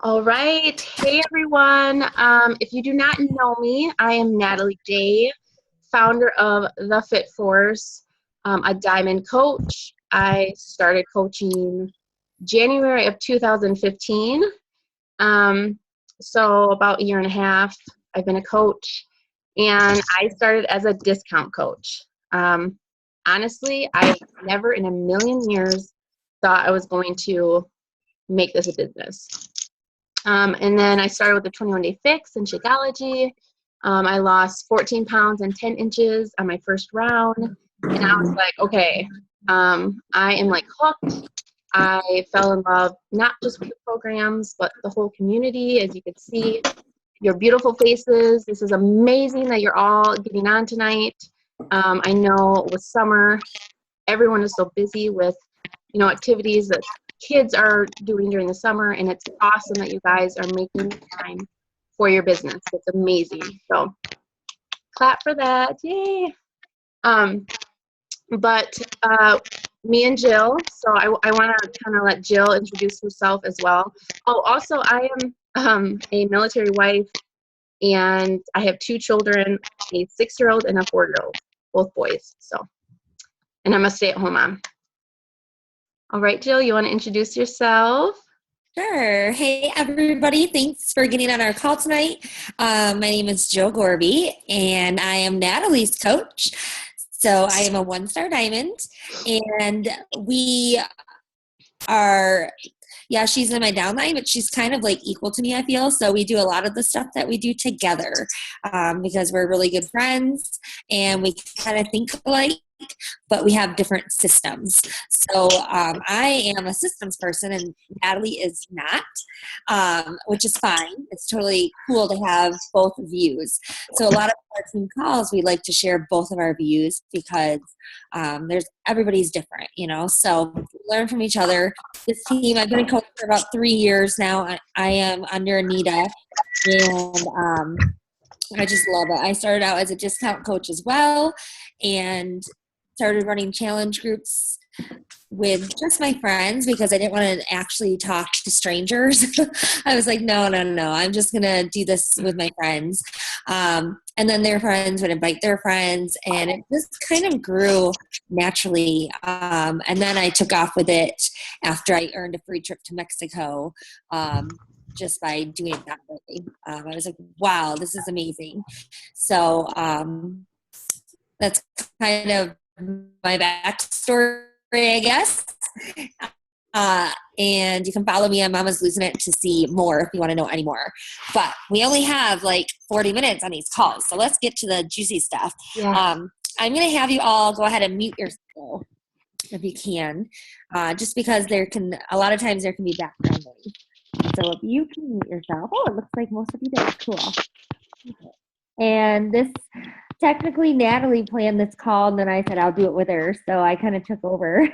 All right. Hey, everyone. If you do not know me, I am Natalie Day, founder of The Fit Force, a diamond coach. I started coaching January of 2015. So about a year and a half, I've been a coach, and I started as a discount coach. Honestly, I never in a million years thought I was going to make this a business. And then I started with the 21-day fix in Shakeology. I lost 14 pounds and 10 inches on my first round. And I was like, okay, I am like hooked. I fell in love, not just with the programs, but the whole community. As you can see, your beautiful faces. This is amazing that you're all getting on tonight. I know with summer, everyone is so busy with, activities that kids are doing during the summer, and it's awesome that you guys are making time for your business. It's amazing. So clap for that. Yay. But me and Jill, so I want to kind of let Jill introduce herself as well. Oh, also, I am a military wife, and I have 2 children, a 6-year-old and a 4-year-old, both boys. So, and I'm a stay-at-home mom. All right, Jill, you want to introduce yourself? Sure. Hey, everybody. Thanks for getting on our call tonight. My name is Jill Gorby, and I am Natalie's coach. So I am a 1-star diamond, and we are, she's in my downline, but she's kind of like equal to me, I feel. So we do a lot of the stuff that we do together because we're really good friends, and we kind of think alike, but we have different systems. So I am a systems person, and Natalie is not, which is fine. It's totally cool to have both views. So a lot of our team calls, we like to share both of our views because everybody's different, so we learn from each other. This team, I've been a coach for about 3 years now. I am under Anita, and I just love it. I started out as a discount coach as well, and started running challenge groups with just my friends because I didn't want to actually talk to strangers. I was like, no, I'm just going to do this with my friends. And then their friends would invite their friends, and it just kind of grew naturally. And then I took off with it after I earned a free trip to Mexico, just by doing it that way. I was like, wow, this is amazing. So that's kind of my backstory, I guess. And you can follow me on Mama's Losing It to see more if you want to know any more. But we only have like 40 minutes on these calls, so let's get to the juicy stuff. Yeah. I'm going to have you all go ahead and mute yourself if you can, just because a lot of times there can be background noise. So if you can mute yourself, it looks like most of you did. Cool. Okay. And this, technically Natalie planned this call, and then I said I'll do it with her, so I kind of took over.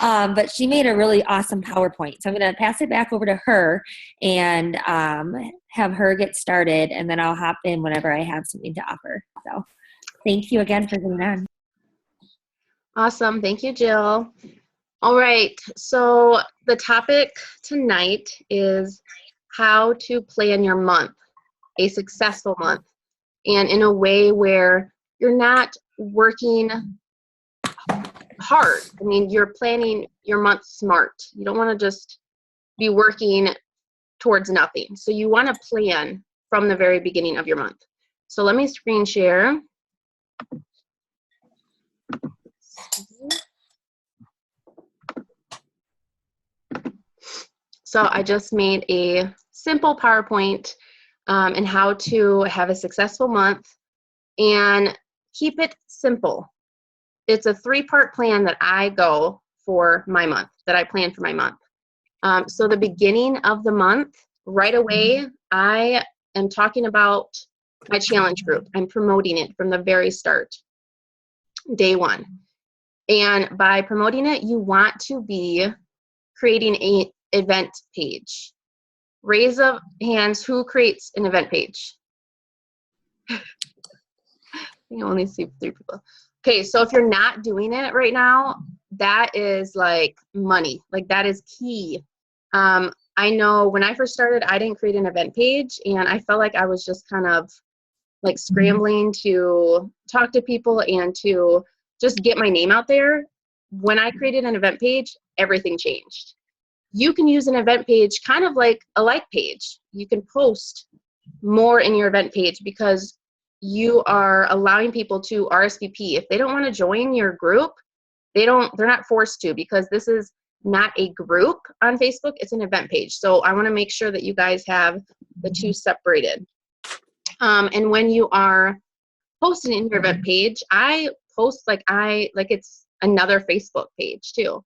But she made a really awesome PowerPoint, so I'm going to pass it back over to her and have her get started, and then I'll hop in whenever I have something to offer. So thank you again for getting on. Awesome. Thank you, Jill. All right. So the topic tonight is how to plan your month, a successful month, and in a way where you're not working hard. I mean, you're planning your month smart. You don't want to just be working towards nothing. So you want to plan from the very beginning of your month. So let me screen share. So I just made a simple PowerPoint and how to have a successful month and keep it simple. It's a 3-part plan that I go for my month, that I plan for my month. So the beginning of the month, right away, I am talking about my challenge group. I'm promoting it from the very start, day 1. And by promoting it, you want to be creating an event page. Raise of hands, who creates an event page? You only see 3 people. Okay, so if you're not doing it right now, that is like money. Like that is key. I know when I first started, I didn't create an event page, and I felt like I was just kind of like scrambling to talk to people and to just get my name out there. When I created an event page, everything changed. You can use an event page kind of like a like page. You can post more in your event page because you are allowing people to RSVP. If they don't want to join your group, they're not forced to, because this is not a group on Facebook, it's an event page. So I want to make sure that you guys have the two separated. And when you are posting in your event page, I post like it's another Facebook page too.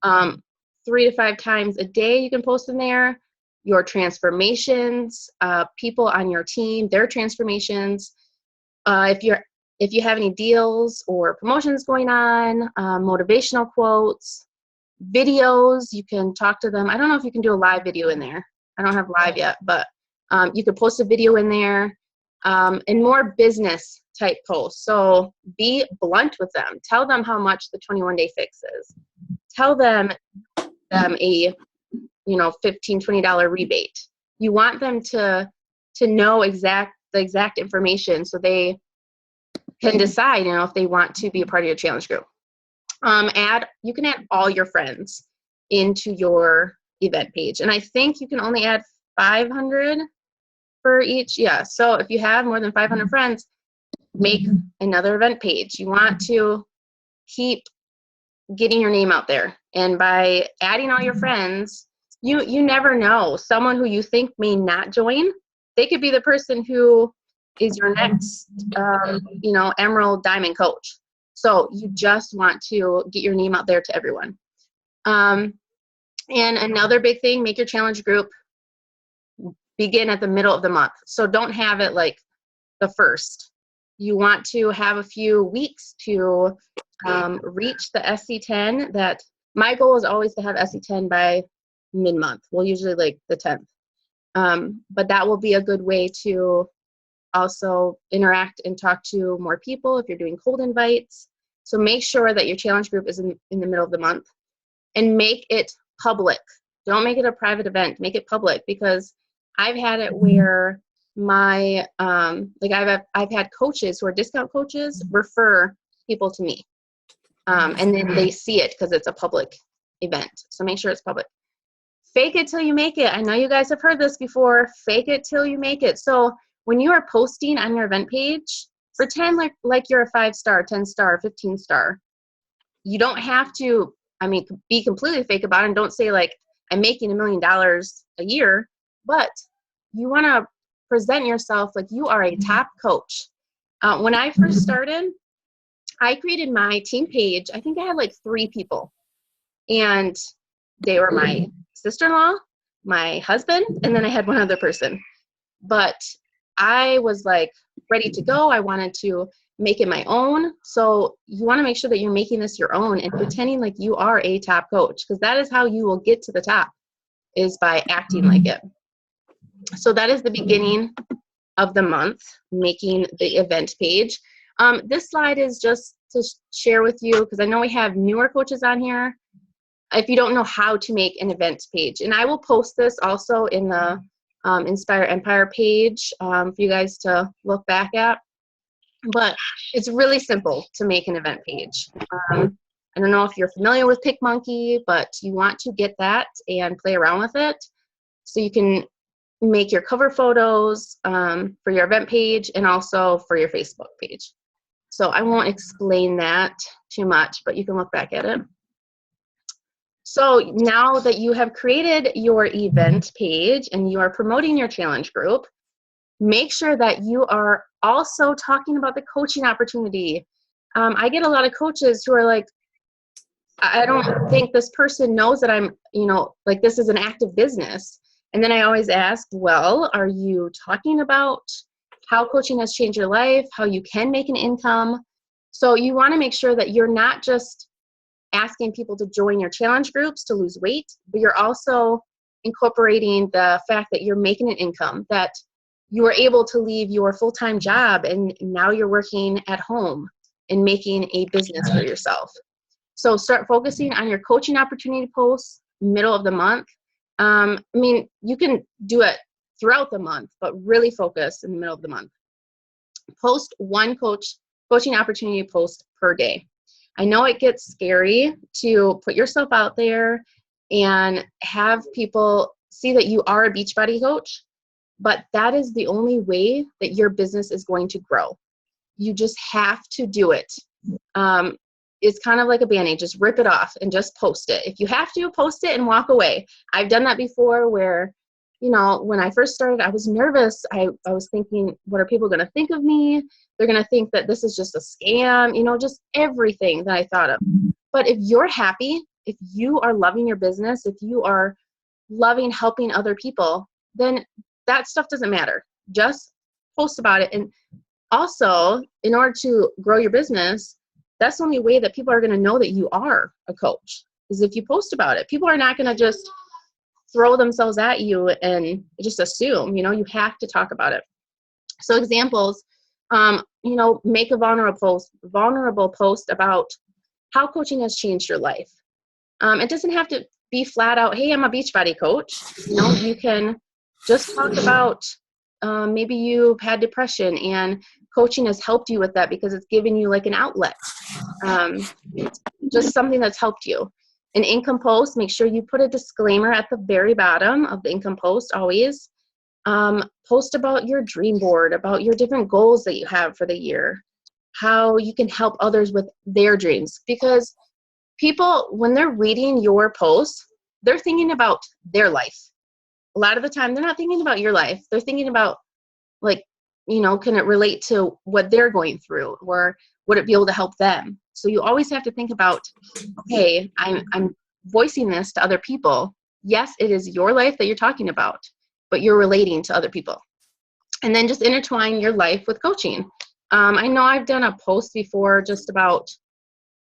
3 to 5 times a day you can post in there. Your transformations, people on your team, their transformations. If you have any deals or promotions going on, motivational quotes, videos, you can talk to them. I don't know if you can do a live video in there. I don't have live yet, but you could post a video in there, and more business type posts. So be blunt with them. Tell them how much the 21-day fix is. Tell them a $15, $20 rebate. You want them to know the exact information so they can decide, if they want to be a part of your challenge group. You can add all your friends into your event page, and I think you can only add 500 for each. Yeah, so if you have more than 500 friends, make another event page. You want to keep getting your name out there, and by adding all your friends, you never know. Someone who you think may not join, they could be the person who is your next emerald diamond coach. So you just want to get your name out there to everyone. And another big thing, make your challenge group begin at the middle of the month. So don't have it like the first. You want to have a few weeks to reach the SC10. That my goal is always to have SC10 by mid-month. Well, usually like the 10th. But that will be a good way to also interact and talk to more people if you're doing cold invites. So make sure that your challenge group is in the middle of the month, and make it public. Don't make it a private event. Make it public, because I've had it where I've had coaches who are discount coaches refer people to me, and then they see it because it's a public event. So make sure it's public. Fake it till you make it. I know you guys have heard this before. Fake it till you make it. So when you are posting on your event page, pretend like you're a 5-star, 10-star, 15-star. You don't have to, be completely fake about it, and don't say like, I'm making $1 million a year, but you want to present yourself like you are a top coach. When I first started, I created my team page. I think I had like 3 people, and they were my sister-in-law, my husband, and then I had one other person. But I was like ready to go. I wanted to make it my own. So you want to make sure that you're making this your own and pretending like you are a top coach, because that is how you will get to the top, is by acting like it. So that is the beginning of the month, making the event page. This slide is just to share with you, because I know we have newer coaches on here, if you don't know how to make an event page. And I will post this also in the Inspire Empire page for you guys to look back at. But it's really simple to make an event page. I don't know if you're familiar with PicMonkey, but you want to get that and play around with it so you can make your cover photos for your event page and also for your Facebook page. So I won't explain that too much, but you can look back at it. So now that you have created your event page and you are promoting your challenge group, make sure that you are also talking about the coaching opportunity. I get a lot of coaches who are like, I don't think this person knows that I'm, like this is an active business. And then I always ask, well, are you talking about how coaching has changed your life, how you can make an income? So you want to make sure that you're not just asking people to join your challenge groups to lose weight, but you're also incorporating the fact that you're making an income, that you are able to leave your full-time job and now you're working at home and making a business for yourself. So start focusing on your coaching opportunity posts middle of the month. I mean, you can do it throughout the month, but really focus in the middle of the month. Post one coaching opportunity post per day. I know it gets scary to put yourself out there and have people see that you are a Beachbody coach, but that is the only way that your business is going to grow. You just have to do it. It's kind of like a Band-Aid. Just rip it off and just post it. If you have to, post it and walk away. I've done that before where, you know, when I first started, I was nervous. I was thinking, what are people going to think of me? They're going to think that this is just a scam, you know, just everything that I thought of. But if you're happy, if you are loving your business, if you are loving helping other people, then that stuff doesn't matter. Just post about it. And also, in order to grow your business, that's the only way that people are going to know that you are a coach, is if you post about it. People are not going to just throw themselves at you and just assume, you know, you have to talk about it. So examples, you know, make a vulnerable post about how coaching has changed your life. It doesn't have to be flat out, hey, I'm a Beachbody coach. You know, you can just talk about maybe you've had depression and coaching has helped you with that because it's given you like an outlet. Just something that's helped you. An income post, make sure you put a disclaimer at the very bottom of the income post always. Post about your dream board, about your different goals that you have for the year, how you can help others with their dreams. Because people, when they're reading your posts, they're thinking about their life. A lot of the time, they're not thinking about your life. They're thinking about, like, you know, can it relate to what they're going through, or would it be able to help them? So you always have to think about, okay, I'm voicing this to other people. Yes, it is your life that you're talking about, but you're relating to other people. And then just intertwine your life with coaching. I know I've done a post before just about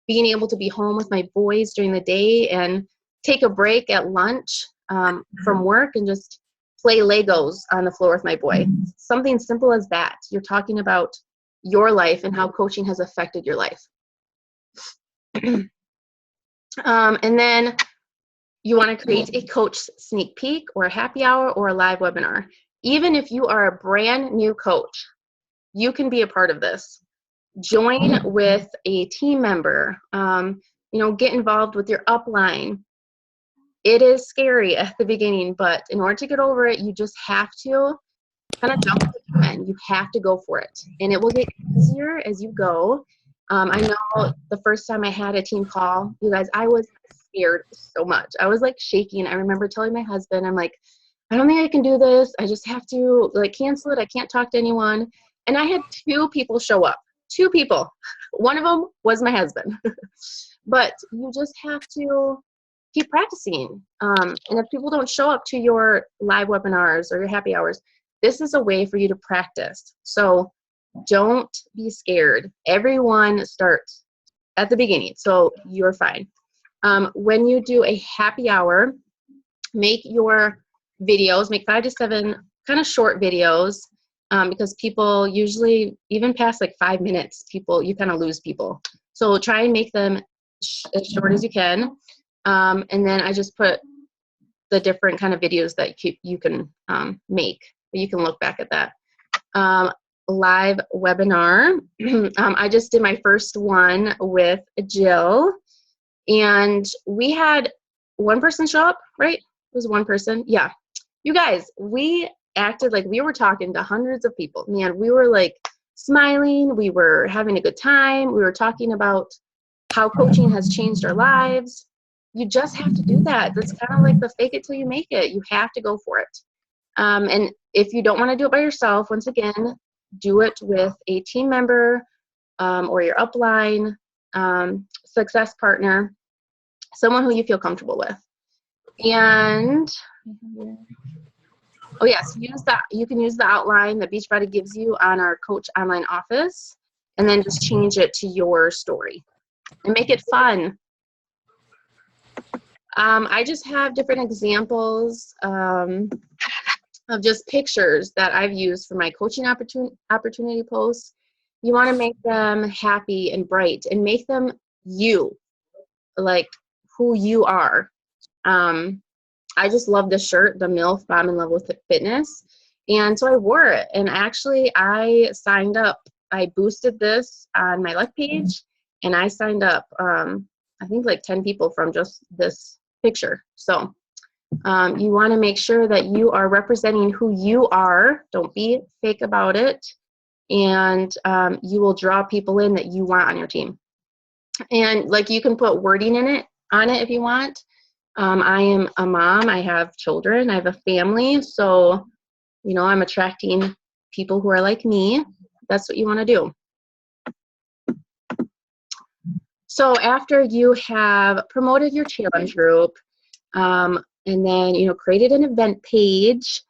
being able to be home with my boys during the day and take a break at lunch from work and just play Legos on the floor with my boy. Something simple as that. You're talking about your life and how coaching has affected your life. And then you want to create a coach sneak peek or a happy hour or a live webinar. Even if you are a brand new coach, you can be a part of this. Join with a team member. You know, get involved with your upline. It is scary at the beginning, but in order to get over it, you just have to kind of jump in. You have to go for it, and it will get easier as you go. I know the first time I had a team call, you guys, I was scared so much. I was like shaking. I remember telling my husband, I'm like, I don't think I can do this. I just have to like cancel it. I can't talk to anyone. And I had 2 people show up. 2 people. One of them was my husband. But you just have to keep practicing. And if people don't show up to your live webinars or your happy hours, this is a way for you to practice. So don't be scared. Everyone starts at the beginning, so you're fine. When you do a happy hour, make your videos, make 5 to 7 kind of short videos, because people usually, even past like 5 minutes, you kind of lose people. So try and make them as short as you can. And then I just put the different kind of videos that you can make. You can look back at that. Live webinar. I just did my first one with Jill, and we had one person show up, right? It was one person. Yeah. You guys, we acted like we were talking to hundreds of people. Man, we were like smiling. We were having a good time. We were talking about how coaching has changed our lives. You just have to do that. That's kind of like the fake it till you make it. You have to go for it. And if you don't want to do it by yourself, once again, do it with a team member or your upline, success partner, someone who you feel comfortable with. And oh yes, use that. You can use the outline that Beachbody gives you on our Coach Online Office, and then just change it to your story and make it fun. I just have different examples of just pictures that I've used for my coaching opportunity posts. You want to make them happy and bright and make them you, like who you are. I just love the shirt, the MILF Mom in Love with Fitness. And so I wore it. And actually, I signed up. I boosted this on my luck page, and I signed up, I think like 10 people from just this picture. So you want to make sure that you are representing who you are. Don't be fake about it. And you will draw people in that you want on your team. And like you can put wording on it if you want. I am a mom. I have children. I have a family. So, I'm attracting people who are like me. That's what you want to do. So after you have promoted your challenge group, and then, created an event page,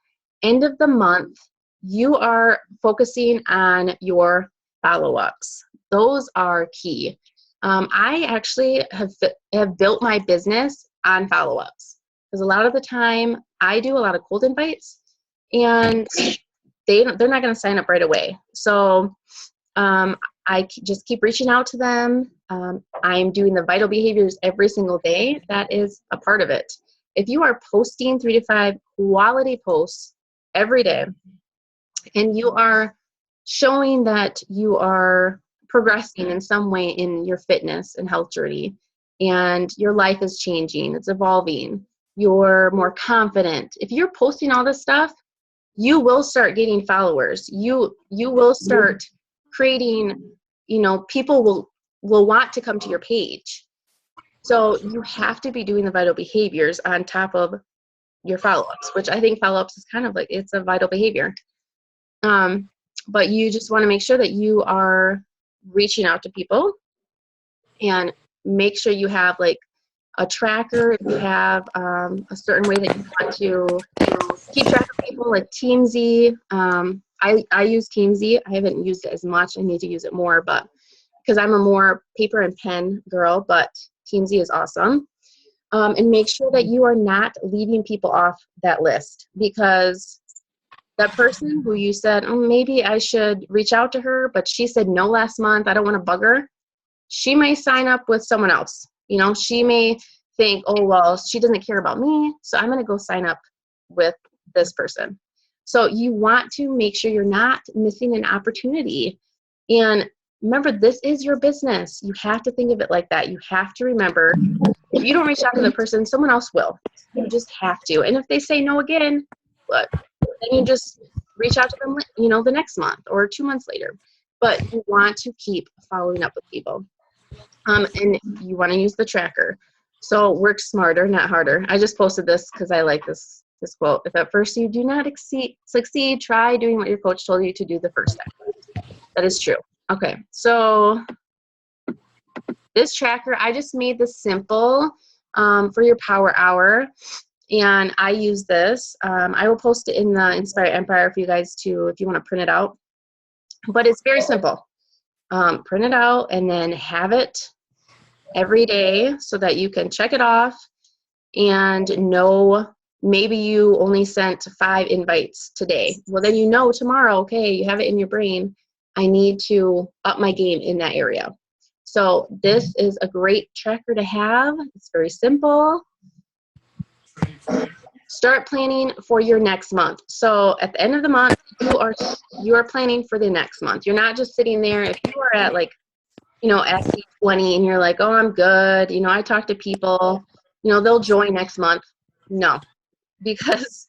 end of the month, you are focusing on your follow-ups. Those are key. I actually have built my business on follow-ups, because a lot of the time I do a lot of cold invites, and they're not going to sign up right away. So I just keep reaching out to them. I'm doing the vital behaviors every single day. That is a part of it. If you are posting 3 to 5 quality posts every day, and you are showing that you are progressing in some way in your fitness and health journey, and your life is changing, it's evolving, you're more confident. If you're posting all this stuff, you will start getting followers. You will start creating, people will want to come to your page. So you have to be doing the vital behaviors on top of your follow-ups, which I think follow-ups is kind of like, it's a vital behavior. But you just want to make sure that you are reaching out to people, and make sure you have like a tracker. If you have a certain way that you want to keep track of people, like Teamzy. I use Teamzy. I haven't used it as much. I need to use it more, but because I'm a more paper and pen girl, but Teamzy is awesome. And make sure that you are not leaving people off that list, because that person who you said, oh, maybe I should reach out to her, but she said no last month, I don't want to bug her. She may sign up with someone else. She may think, oh, well, she doesn't care about me, so I'm going to go sign up with this person. So you want to make sure you're not missing an opportunity. And remember, this is your business. You have to think of it like that. You have to remember, if you don't reach out to the person, someone else will. You just have to. And if they say no again, look, then you just reach out to them, the next month or 2 months later. But you want to keep following up with people. And you want to use the tracker. So work smarter, not harder. I just posted this because I like this quote. If at first you do not succeed, try doing what your coach told you to do the first time. That is true. Okay, so this tracker, I just made this simple for your power hour. And I use this. I will post it in the Inspire Empire for you guys too, if you want to print it out. But it's very simple. Print it out and then have it every day so that you can check it off and know maybe you only sent 5 invites today. Well, then tomorrow, okay, you have it in your brain, I need to up my game in that area. So this is a great tracker to have. It's very simple. Start planning for your next month. So at the end of the month, you are planning for the next month. You're not just sitting there. If you are at SC20 and you're like, oh, I'm good. I talk to people, they'll join next month. No, because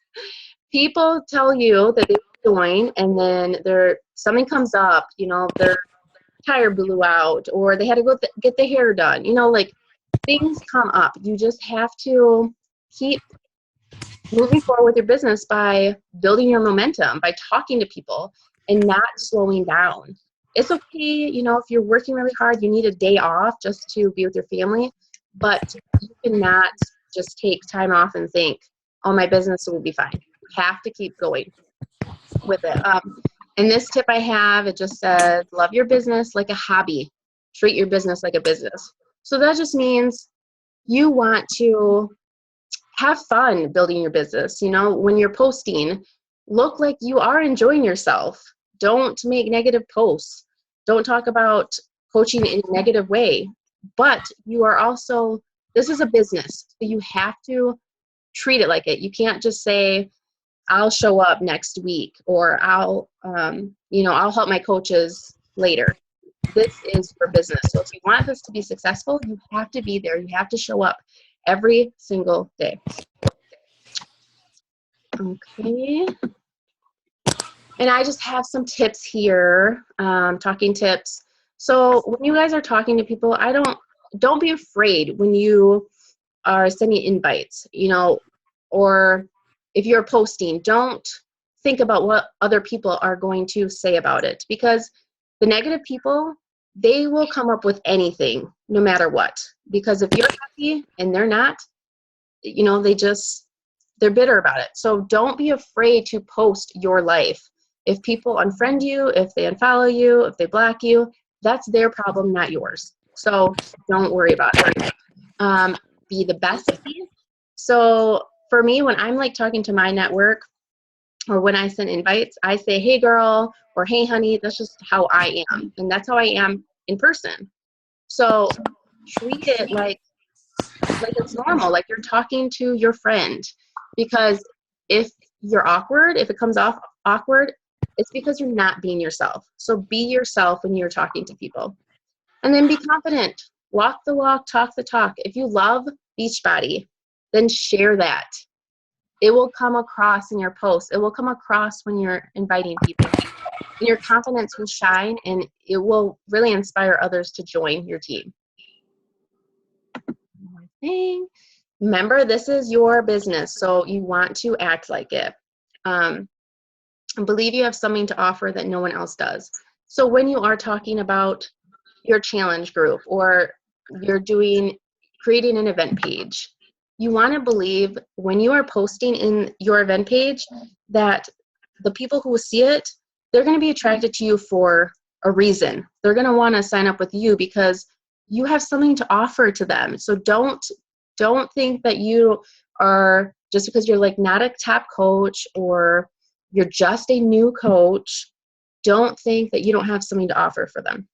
people tell you that they will join, and then something comes up, their tire blew out, or they had to go get their hair done. Things come up. You just have to keep moving forward with your business by building your momentum, by talking to people and not slowing down. It's okay, if you're working really hard, you need a day off just to be with your family, but you cannot just take time off and think, oh, my business will be fine. You have to keep going with it. And this tip I have, it just says, love your business like a hobby. Treat your business like a business. So that just means you want to have fun building your business. When you're posting, look like you are enjoying yourself. Don't make negative posts. Don't talk about coaching in a negative way. But you are also, this is a business. So you have to treat it like it. You can't just say, I'll show up next week, or I'll help my coaches later. This is for business. So if you want this to be successful, you have to be there. You have to show up every single day. Okay. And I just have some tips here, talking tips. So when you guys are talking to people, don't be afraid when you are sending invites, or if you're posting, don't think about what other people are going to say about it, because the negative people, they will come up with anything no matter what, because if you're happy and they're not, they're bitter about it. So don't be afraid to post your life. If people unfriend you, if they unfollow you, if they block you, that's their problem, not yours. So don't worry about it. Be the bestie. So for me, when I'm like talking to my network, or when I send invites, I say, hey girl, or hey honey. That's just how I am. And that's how I am in person. So treat it like it's normal, like you're talking to your friend. Because if you're awkward, if it comes off awkward, it's because you're not being yourself. So be yourself when you're talking to people. And then be confident. Walk the walk, talk the talk. If you love Beachbody, then share that. It will come across in your posts. It will come across when you're inviting people. And your confidence will shine, and it will really inspire others to join your team. One more thing. Remember, this is your business, so you want to act like it. And believe you have something to offer that no one else does. So when you are talking about your challenge group, or you're creating an event page, you want to believe when you are posting in your event page that the people who see it, they're going to be attracted to you for a reason. They're going to want to sign up with you because you have something to offer to them. So don't think that you are, just because you're like not a top coach or you're just a new coach, don't think that you don't have something to offer for them.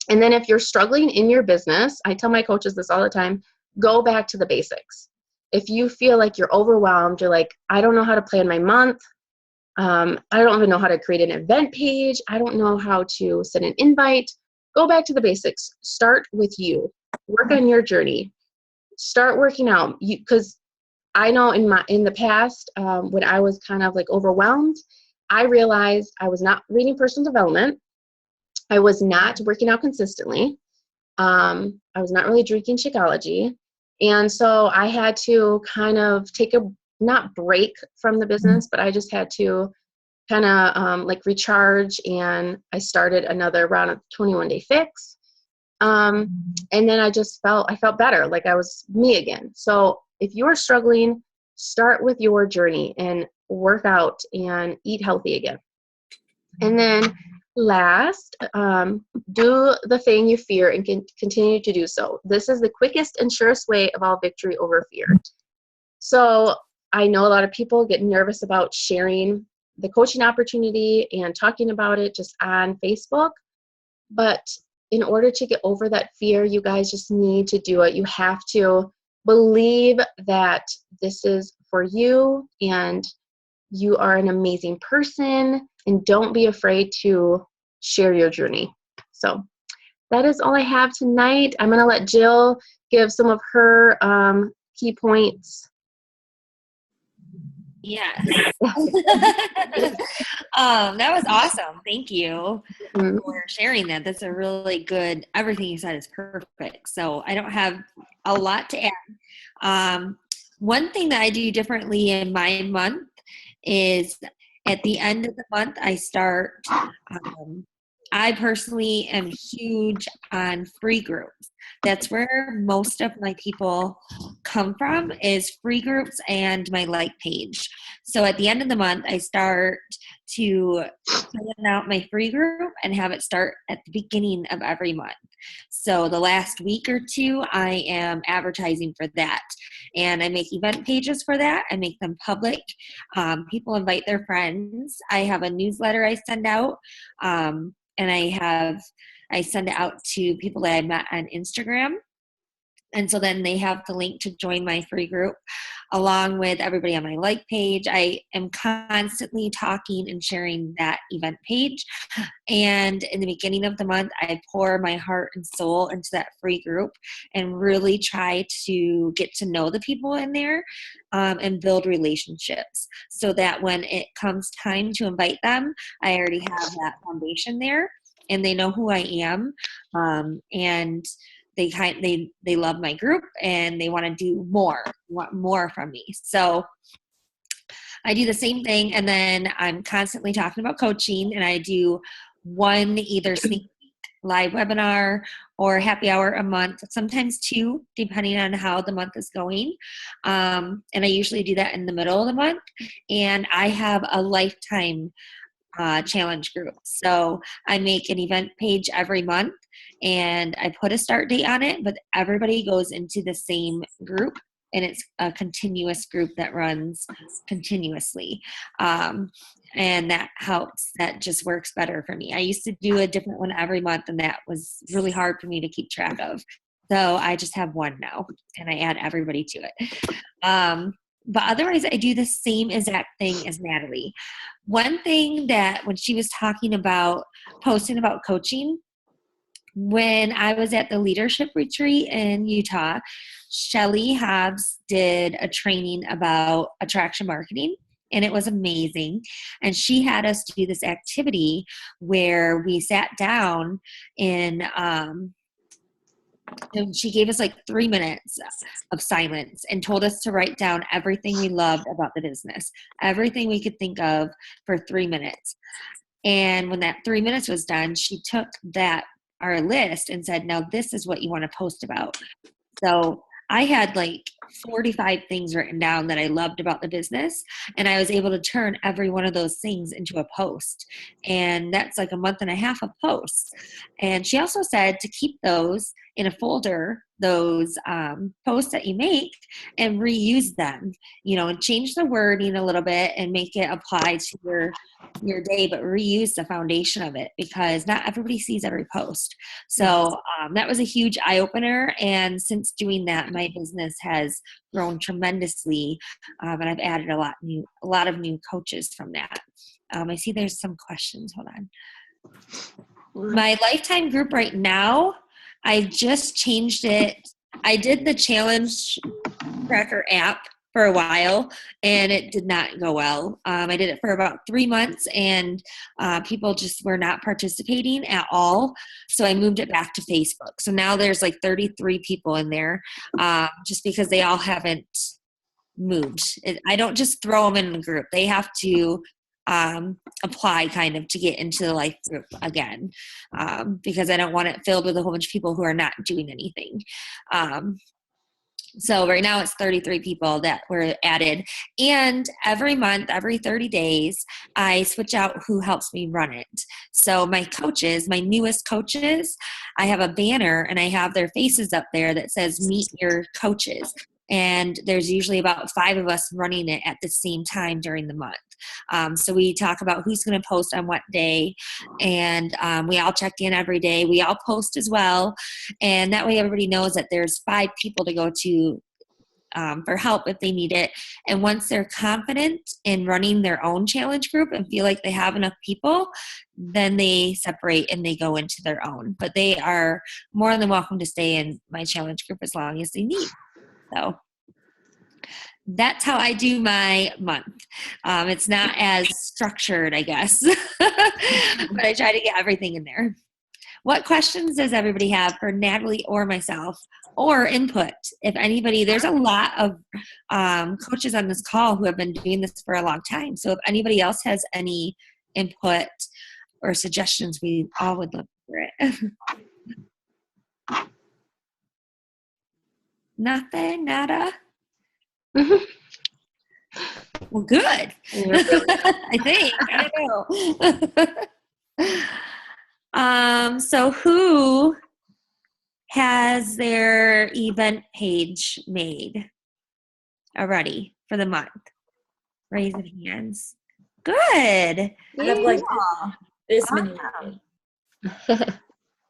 And then if you're struggling in your business, I tell my coaches this all the time, go back to the basics. If you feel like you're overwhelmed, you're like, I don't know how to plan my month. I don't even know how to create an event page. I don't know how to send an invite. Go back to the basics. Start with you. Work on your journey. Start working out. Because I know in the past, when I was kind of like overwhelmed, I realized I was not reading personal development. I was not working out consistently. I was not really drinking Shakeology. And so I had to kind of take not break from the business, but I just had to kind of like recharge. And I started another round of 21-day fix. And then I felt better, like I was me again. So if you're struggling, start with your journey and work out and eat healthy again. And then last, do the thing you fear and continue to do so. This is the quickest and surest way of all victory over fear. So I know a lot of people get nervous about sharing the coaching opportunity and talking about it just on Facebook. But in order to get over that fear, you guys just need to do it. You have to believe that this is for you and you are an amazing person, and don't be afraid to share your journey. So that is all I have tonight. I'm going to let Jill give some of her key points. Yes. That was awesome. Thank you for sharing that. That's a really good, everything you said is perfect. So I don't have a lot to add. One thing that I do differently in my month is at the end of the month, I start, I personally am huge on free groups. That's where most of my people come from, is free groups and my like page. So at the end of the month, I start to plan out my free group and have it start at the beginning of every month. So the last week or two, I am advertising for that. And I make event pages for that. I make them public. People invite their friends. I have a newsletter I send out. And I send it out to people that I met on Instagram. And so then they have the link to join my free group along with everybody on my like page. I am constantly talking and sharing that event page. And in the beginning of the month, I pour my heart and soul into that free group and really try to get to know the people in there and build relationships so that when it comes time to invite them, I already have that foundation there and they know who I am. And they love my group and they want to do want more from me. So I do the same thing. And then I'm constantly talking about coaching, and I do one either sneak peek live webinar or happy hour a month, sometimes two, depending on how the month is going. And I usually do that in the middle of the month. And I have a lifetime challenge group. So I make an event page every month and I put a start date on it, but everybody goes into the same group and it's a continuous group that runs continuously. And that helps. That just works better for me. I used to do a different one every month and that was really hard for me to keep track of. So I just have one now and I add everybody to it. But otherwise, I do the same exact thing as Natalie. One thing that when she was talking about posting about coaching, when I was at the leadership retreat in Utah, Shelly Hobbs did a training about attraction marketing. And it was amazing. And she had us do this activity where we sat down and she gave us like 3 minutes of silence and told us to write down everything we loved about the business, everything we could think of for 3 minutes. And when that 3 minutes was done, she took our list and said, now this is what you want to post about. So I had like 45 things written down that I loved about the business. And I was able to turn every one of those things into a post. And that's like a month and a half of posts. And she also said to keep those in a folder, those posts that you make, and reuse them, and change the wording a little bit and make it apply to your day, but reuse the foundation of it because not everybody sees every post. So that was a huge eye opener. And since doing that, my business has grown tremendously. And I've added a lot of new coaches from that. I see there's some questions. Hold on. My lifetime group right now, I just changed it. I did the challenge tracker app for a while and it did not go well. I did it for about 3 months and people just were not participating at all. So I moved it back to Facebook. So now there's like 33 people in there just because they all haven't moved. I don't just throw them in the group. They have to apply kind of to get into the life group again because I don't want it filled with a whole bunch of people who are not doing anything. So right now it's 33 people that were added. And every month, every 30 days, I switch out who helps me run it. So my coaches, my newest coaches, I have a banner and I have their faces up there that says meet your coaches. And there's usually about 5 of us running it at the same time during the month. So we talk about who's going to post on what day, and we all check in every day. We all post as well, and that way everybody knows that there's 5 people to go to for help if they need it. And once they're confident in running their own challenge group and feel like they have enough people, then they separate and they go into their own. But they are more than welcome to stay in my challenge group as long as they need. So that's how I do my month. It's not as structured, I guess, but I try to get everything in there. What questions does everybody have for Natalie or myself or input? If anybody, there's a lot of coaches on this call who have been doing this for a long time. So if anybody else has any input or suggestions, we all would love to hear it. Nothing, nada. Well, good. I think. I don't know. So who has their event page made already for the month? Raise your hands. Good. I have like this many.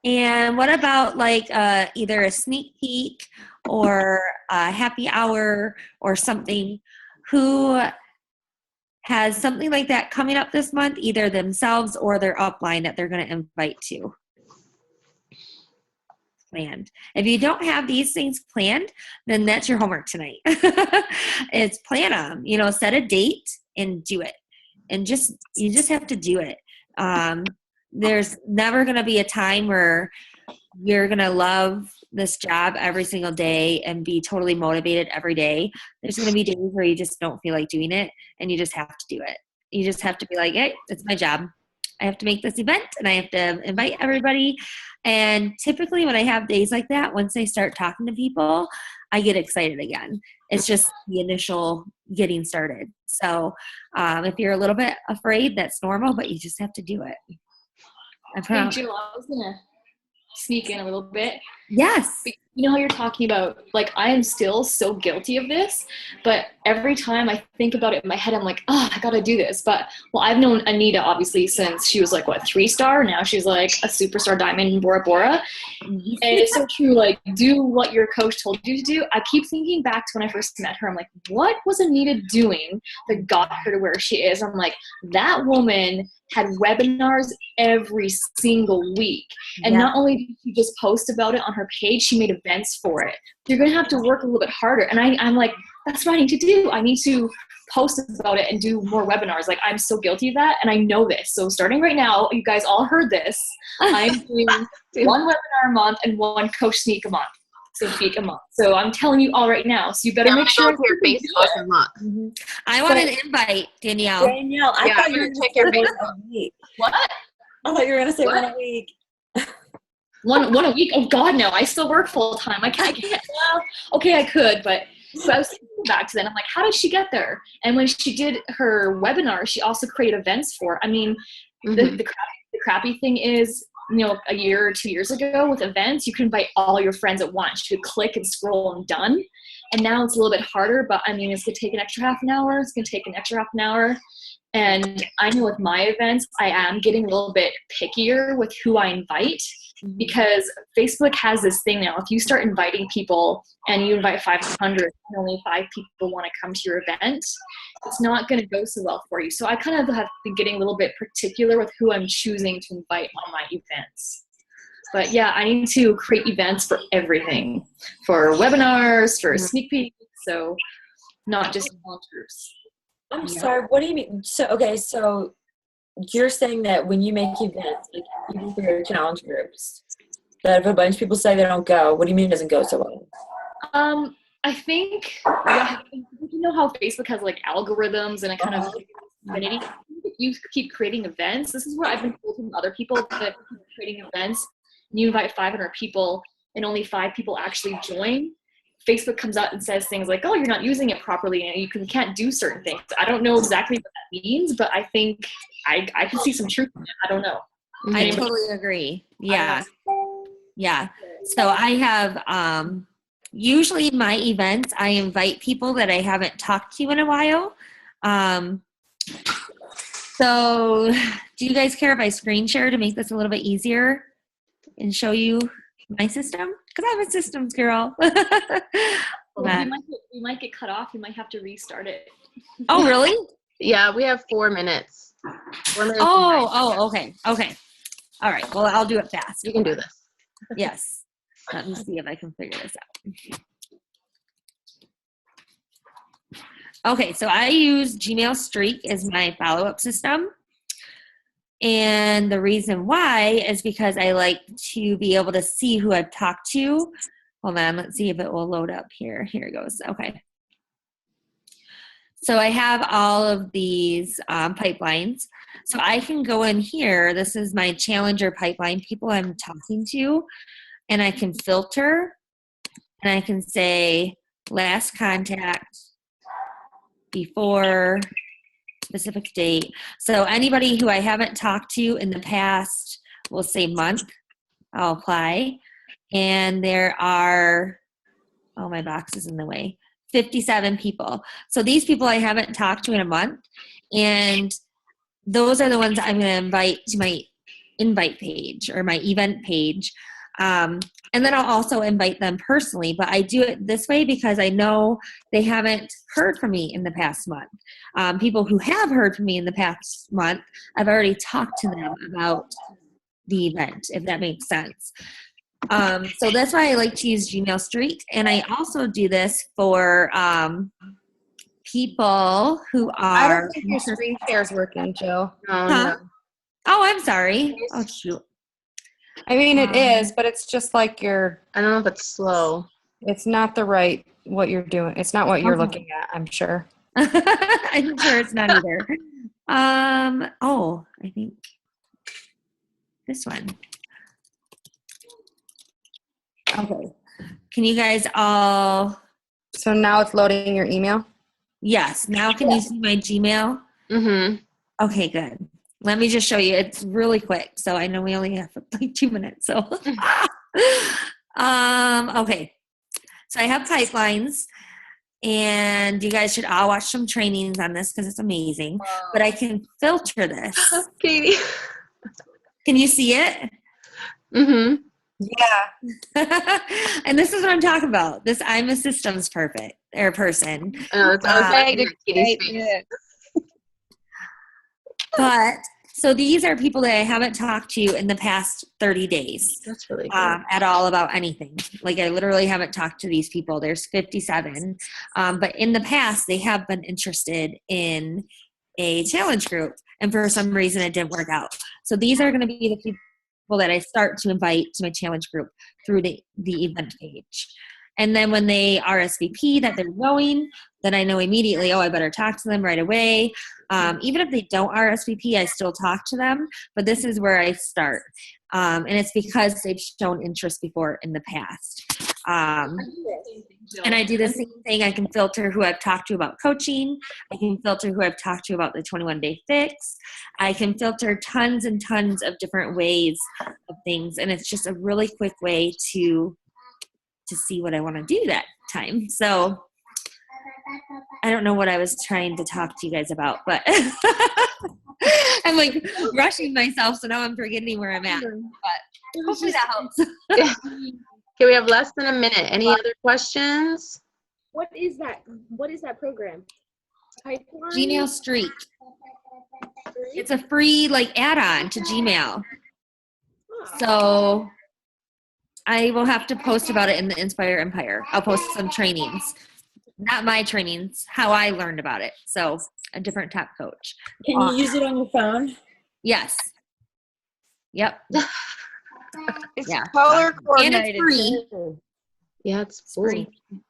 And what about like either a sneak peek or a happy hour or something? Who has something like that coming up this month, either themselves or their upline that they're going to invite to? Planned. If you don't have these things planned, then that's your homework tonight. It's plan them, set a date and do it. And you just have to do it. There's never going to be a time where you're going to love this job every single day and be totally motivated every day. There's going to be days where you just don't feel like doing it, and you just have to do it. You just have to be like, hey, it's my job. I have to make this event and I have to invite everybody. And typically when I have days like that, once I start talking to people, I get excited again. It's just the initial getting started. So if you're a little bit afraid, that's normal, but you just have to do it. Hey, Jill, I was going to sneak in a little bit. Yes. You know how you're talking about, like, I am still so guilty of this, but every time I think about it in my head, I'm like, oh, I gotta do this. But, well, I've known Anita, obviously, since she was like, 3-star? Now she's like a superstar diamond in Bora Bora. And it's so true, like, do what your coach told you to do. I keep thinking back to when I first met her. I'm like, what was Anita doing that got her to where she is? I'm like, that woman had webinars every single week. And not only did she just post about it on her page, she made events for it. You're going to have to work a little bit harder. And I'm like, that's what I need to do. I need to post about it and do more webinars. Like, I'm so guilty of that. And I know this. So starting right now, you guys all heard this. I'm doing one webinar a month and one coach sneak a month. So speak a month. So I'm telling you all right now. So you better make sure your Facebook a month. Mm-hmm. I want an invite, Danielle. I thought you were going to check your Facebook. What? I thought you were going to say one a week. One a week? Oh God, no! I still work full time. I can't. Well, okay, I could, but so I was thinking back to then. I'm like, how did she get there? And when she did her webinar, she also created events for. I mean, the crappy thing is, a year or 2 years ago with events, you could invite all your friends at once. You could click and scroll and done. And now it's a little bit harder, but I mean, it's going to take an extra half an hour. It's going to take an extra half an hour. And I know with my events, I am getting a little bit pickier with who I invite, because Facebook has this thing now. If you start inviting people and you invite 500 and only 5 people want to come to your event, it's not going to go so well for you. So I kind of have been getting a little bit particular with who I'm choosing to invite on my events. But yeah, I need to create events for everything, for webinars, for sneak peeks, so not just small groups. I'm sorry, what do you mean? So you're saying that when you make events, like even for your challenge groups, that if a bunch of people say they don't go, what do you mean it doesn't go so well? I think, you know how Facebook has like algorithms and a kind of affinity. If you keep creating events, this is what I've been told from other people, that creating events, and you invite 500 people and only 5 people actually join, Facebook comes out and says things like, oh, you're not using it properly and you can't do certain things. I don't know exactly what that means, but I think I can see some truth in it. I don't know. I totally agree. Yeah. Yeah. So I have, usually my events, I invite people that I haven't talked to in a while. So do you guys care if I screen share to make this a little bit easier and show you my system? Because I'm a systems girl. Well, we might get cut off. You might have to restart it. Oh, really? Yeah, we have 4 minutes. 4 minutes. Okay. Okay. All right. Well, I'll do it fast. You can do this. Yes. Let me see if I can figure this out. Okay, so I use Gmail Streak as my follow-up system. And the reason why is because I like to be able to see who I've talked to. Hold on, let's see if it will load up here. Here it goes. Okay. So I have all of these pipelines. So I can go in here. This is my Challenger pipeline, people I'm talking to. And I can filter. And I can say last contact, before specific date. So anybody who I haven't talked to in the past, we'll say month, I'll apply. And there are, oh, my box is in the way, 57 people. So these people I haven't talked to in a month. And those are the ones I'm going to invite to my invite page or my event page. And then I'll also invite them personally, but I do it this way because I know they haven't heard from me in the past month. People who have heard from me in the past month, I've already talked to them about the event, if that makes sense. So that's why I like to use Gmail Street. And I also do this for people who I are. don't think your screen share is working, Jill. Oh, Huh? no. Oh, I'm sorry. Oh, shoot. I mean, it is, but it's just like I don't know if it's slow. it's not the right, what you're doing. It's not what you're Okay. looking at, I'm sure. I'm sure it's not either. Oh, I think this one. Okay. Can you guys all, So now it's loading your email? yes, now can you see my Gmail? Mm-hmm. Okay, good. Let me just show you. It's really quick. So I know we only have like 2 minutes. So, okay. So I have pipelines, and you guys should all watch some trainings on this because it's amazing. But I can filter this. Katie. Can you see it? Mm-hmm. Yeah. And this is what I'm talking about. This I'm a systems perfect or person. I know, I was laughing at Katie's face. Yeah. But so these are people that I haven't talked to in the past 30 days That's really good. at all about anything. Like I literally haven't talked to these people. There's 57. But in the past, they have been interested in a challenge group. And for some reason, it didn't work out. So these are going to be the people that I start to invite to my challenge group through the event page. And then when they RSVP that they're going, then I know immediately, oh, I better talk to them right away. Even if they don't RSVP, I still talk to them. But this is where I start. And it's because they've shown interest before in the past. And I do the same thing. I can filter who I've talked to about coaching. I can filter who I've talked to about the 21-day fix. I can filter tons and tons of different ways of things. And it's just a really quick way to see what I want to do that time. So I don't know what I was trying to talk to you guys about, but I'm like rushing myself. So now I'm forgetting where I'm at, but hopefully that helps. Okay, we have less than a minute. Any other questions? What is that? What is that program? Pipeline? Gmail Street. It's a free like add-on to Gmail. So I will have to post about it in the Inspire Empire. I'll post some trainings. Not my trainings, how I learned about it. So a different top coach. Can you use it on your phone? Yes. Yep. It's Yeah. color And coordinated. it's free. Yeah, it's Free. free.